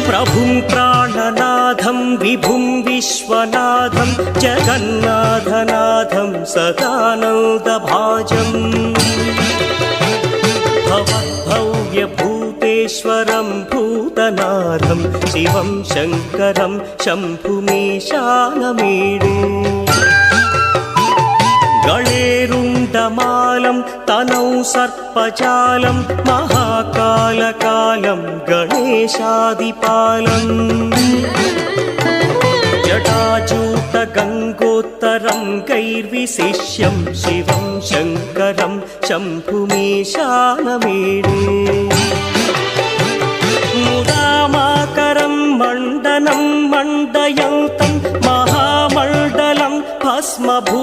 प्रभुं प्राणनाथं विभुं विश्वनाथं जगन्नाथनाथं सदानन्दभाजम् भवद्भव्यभूतेश्वरं भूतनाथं शिवं शङ्करं शम्भुमीशानमीडे गणेरुण्डमालं तनौ सर्पजालं महाकालकालं गणेशादिपालम् जटाजूटगङ्गोत्तरं गैर्विशिष्यं शिवं शङ्करं शम्भुमीशानमीडे मुदामाकरं मण्डनं मण्डयन्तं महामण्डलं भस्मभूषाधरन्तं